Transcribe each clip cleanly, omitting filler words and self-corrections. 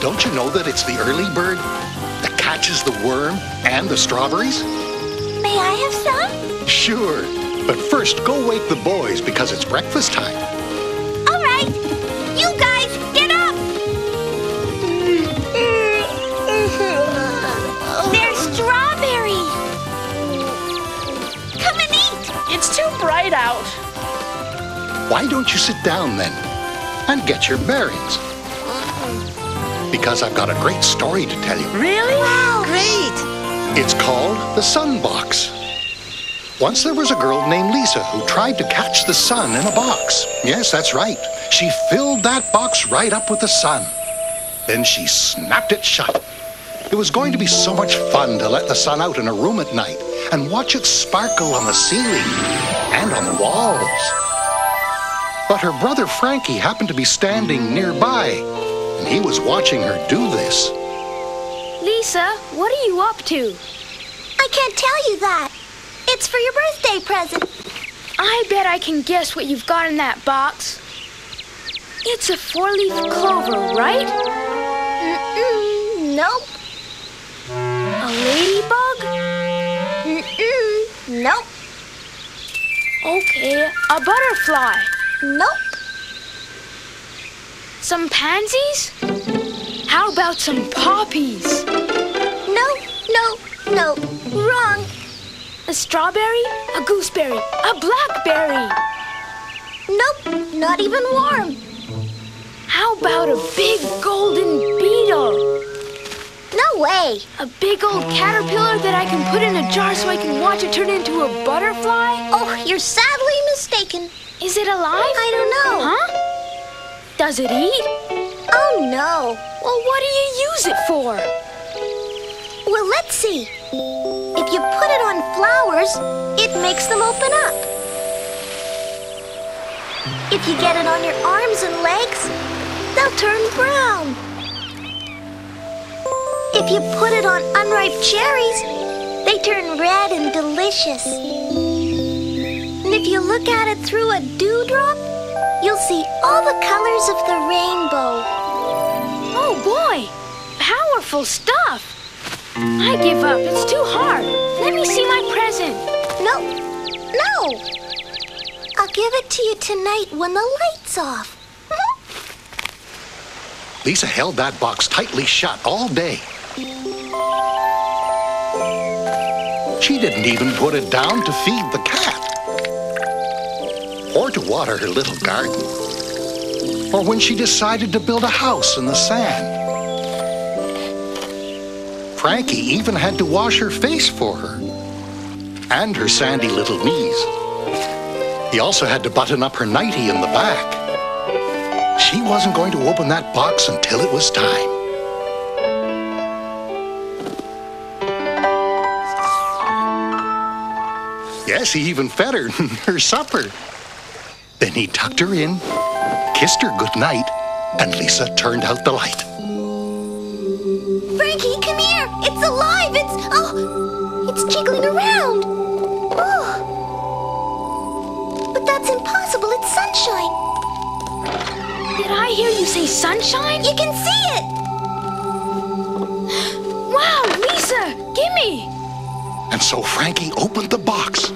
Don't you know that it's the early bird that catches the worm and the strawberries? May I have some? Sure. But first, go wake the boys because it's breakfast time. All right. You guys, get up! They're strawberries. Come and eat. It's too bright out. Why don't you sit down then and get your bearings? Because I've got a great story to tell you. Really? Wow. Great. It's called the Sun Box. Once there was a girl named Lisa who tried to catch the sun in a box. Yes, that's right. She filled that box right up with the sun. Then she snapped it shut. It was going to be so much fun to let the sun out in a room at night and watch it sparkle on the ceiling and on the walls. But her brother Frankie happened to be standing nearby, and he was watching her do this. Lisa, what are you up to? I can't tell you that. It's for your birthday present. I bet I can guess what you've got in that box. It's a 4-leaf clover, right? Nope. A ladybug? Nope. Okay, a butterfly. Nope. Some pansies? How about some poppies? No. Wrong. A strawberry? A gooseberry? A blackberry? Nope, not even warm. How about a big golden beetle? No way. A big old caterpillar that I can put in a jar so I can watch it turn into a butterfly? Oh, you're sadly mistaken. Is it alive? I don't know. Huh? Does it eat? Oh, no. Well, what do you use it for? Well, let's see. If you put it on flowers, it makes them open up. If you get it on your arms and legs, they'll turn brown. If you put it on unripe cherries, they turn red and delicious. And if you look at it through a dewdrop, you'll see all the colors of the rainbow. Oh, boy! Powerful stuff! I give up. It's too hard. Let me see my present. No. I'll give it to you tonight when the light's off. Lisa held that box tightly shut all day. She didn't even put it down to feed the cat, or to water her little garden, or when she decided to build a house in the sand. Frankie even had to wash her face for her, and her sandy little knees. He also had to button up her nightie in the back. She wasn't going to open that box until it was time. Yes, he even fed her her supper. Then he tucked her in, kissed her goodnight, and Lisa turned out the light. Frankie, come here. It's alive. It's jiggling around. Oh. But that's impossible. It's sunshine. Did I hear you say sunshine? You can see it. Wow, Lisa, gimme. And so Frankie opened the box.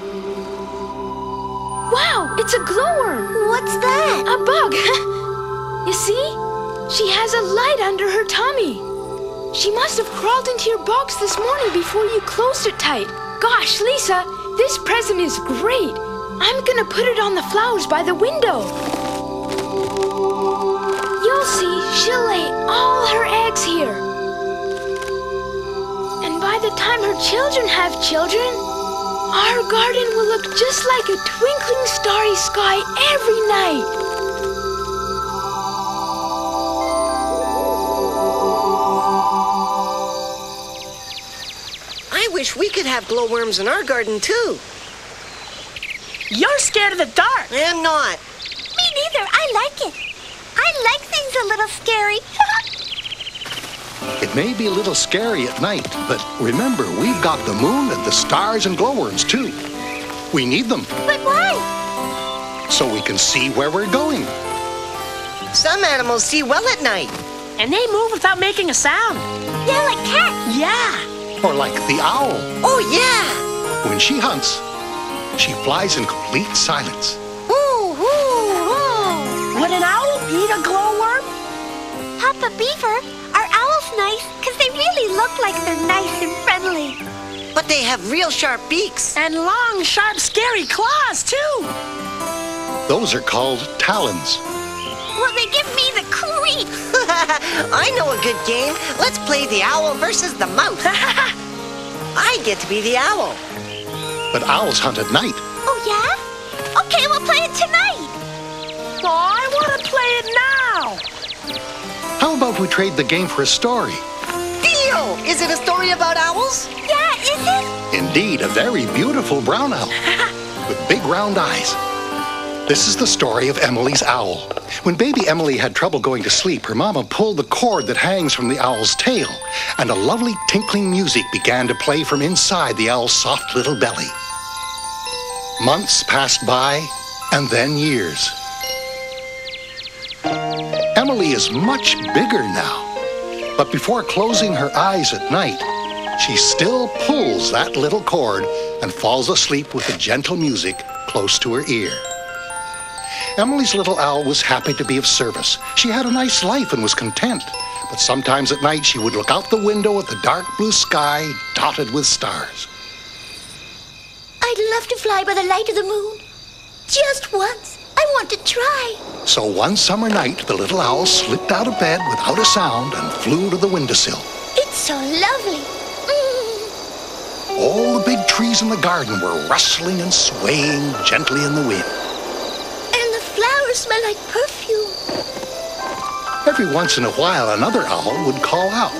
Wow, it's a glowworm. What's that? A bug. You see? She has a light under her tummy. She must have crawled into your box this morning before you closed it tight. Gosh, Lisa, this present is great. I'm gonna put it on the flowers by the window. You'll see, she'll lay all her eggs here. And by the time her children have children, our garden will look just like a twinkling starry sky every night. I wish we could have glowworms in our garden, too. You're scared of the dark. I'm not. Me neither. I like it. I like things a little scary. It may be a little scary at night, but remember, we've got the moon and the stars and glowworms, too. We need them. But why? So we can see where we're going. Some animals see well at night. And they move without making a sound. Yeah, like cats. Yeah. Or like the owl. Oh, yeah. When she hunts, she flies in complete silence. Ooh, ooh, ooh. Would an owl eat a glowworm? Papa Beaver, are owls nice? Because they really look like they're nice and friendly. But they have real sharp beaks. And long, sharp, scary claws, too. Those are called talons. Well, they give me the creeps. I know a good game. Let's play the owl versus the mouse. I get to be the owl. But owls hunt at night. Oh, yeah? Okay, we'll play it tonight. Oh, I want to play it now. How about we trade the game for a story? Deal! Is it a story about owls? Yeah, is it? Indeed, a very beautiful brown owl with big round eyes. This is the story of Emily's owl. When baby Emily had trouble going to sleep, her mama pulled the cord that hangs from the owl's tail, and a lovely tinkling music began to play from inside the owl's soft little belly. Months passed by, and then years. Emily is much bigger now, but before closing her eyes at night, she still pulls that little cord and falls asleep with the gentle music close to her ear. Emily's little owl was happy to be of service. She had a nice life and was content, but sometimes at night she would look out the window at the dark blue sky dotted with stars. I'd love to fly by the light of the moon. Just once. I want to try. So one summer night, the little owl slipped out of bed without a sound and flew to the windowsill. It's so lovely. All the big trees in the garden were rustling and swaying gently in the wind. And the flowers smell like perfume. Every once in a while, another owl would call out.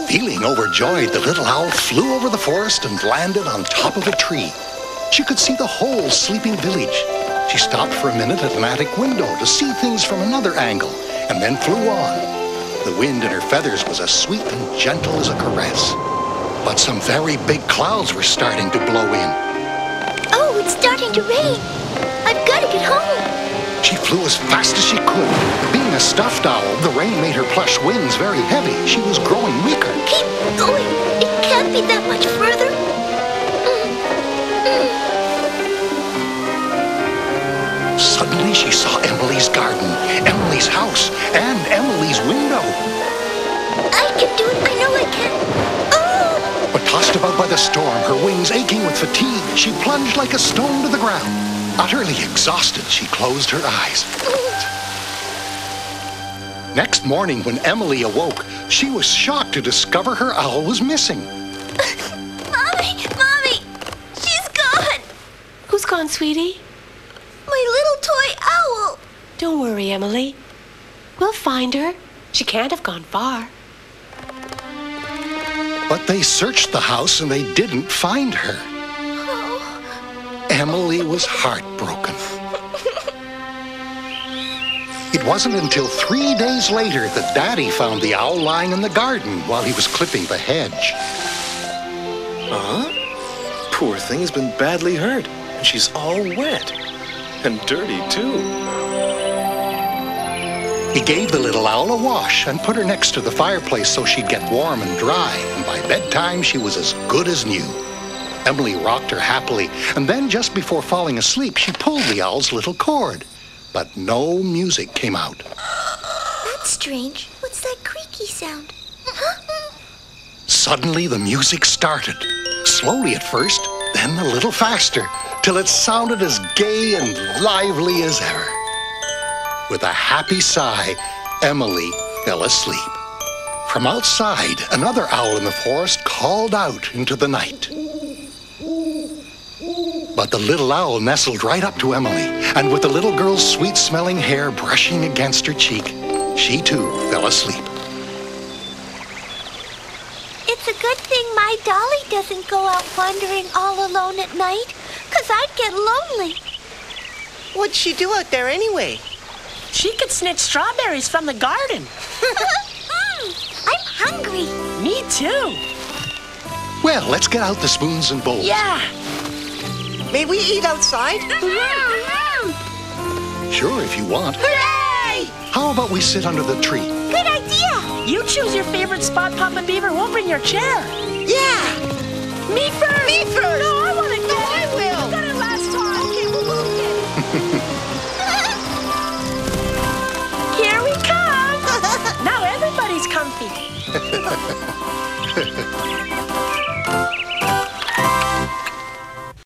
Feeling overjoyed, the little owl flew over the forest and landed on top of a tree. She could see the whole sleeping village. She stopped for a minute at an attic window to see things from another angle, and then flew on. The wind in her feathers was as sweet and gentle as a caress. But some very big clouds were starting to blow in. Oh, it's starting to rain. I've got to get home. She flew as fast as she could. Being a stuffed owl, the rain made her plush wings very heavy. She was growing weaker. Keep going. It can't be that much further. Suddenly she saw Emily's garden, Emily's house, and Emily's window. I can do it. I know I can. Oh! But tossed about by the storm, her wings aching with fatigue, she plunged like a stone to the ground. Utterly exhausted, she closed her eyes. Next morning, when Emily awoke, she was shocked to discover her owl was missing. Mommy! She's gone! Who's gone, sweetie? My little toy owl! Don't worry, Emily. We'll find her. She can't have gone far. But they searched the house and they didn't find her. Oh. Emily was heartbroken. It wasn't until 3 days later that Daddy found the owl lying in the garden while he was clipping the hedge. Huh? Poor thing has been badly hurt, and she's all wet. And dirty, too. He gave the little owl a wash and put her next to the fireplace so she'd get warm and dry, and by bedtime she was as good as new. Emily rocked her happily, and then just before falling asleep, she pulled the owl's little cord. But no music came out. That's strange. What's that creaky sound? Suddenly the music started. Slowly at first, then a little faster, till it sounded as gay and lively as ever. With a happy sigh, Emily fell asleep. From outside, another owl in the forest called out into the night. But the little owl nestled right up to Emily, and with the little girl's sweet-smelling hair brushing against her cheek, she too fell asleep. It's a good thing my dolly doesn't go out wandering all alone at night, 'cause I'd get lonely. What'd she do out there anyway? She could snitch strawberries from the garden. I'm hungry. Me too. Well, let's get out the spoons and bowls. Yeah. May we eat outside? Sure, if you want. Hooray! How about we sit under the tree? Good idea! You choose your favorite spot, Papa Beaver. We'll bring your chair. Yeah. Me first. Me first. No, I want to get it. I will. You got it last time. Okay, we'll both get it. Here we come. Now everybody's comfy.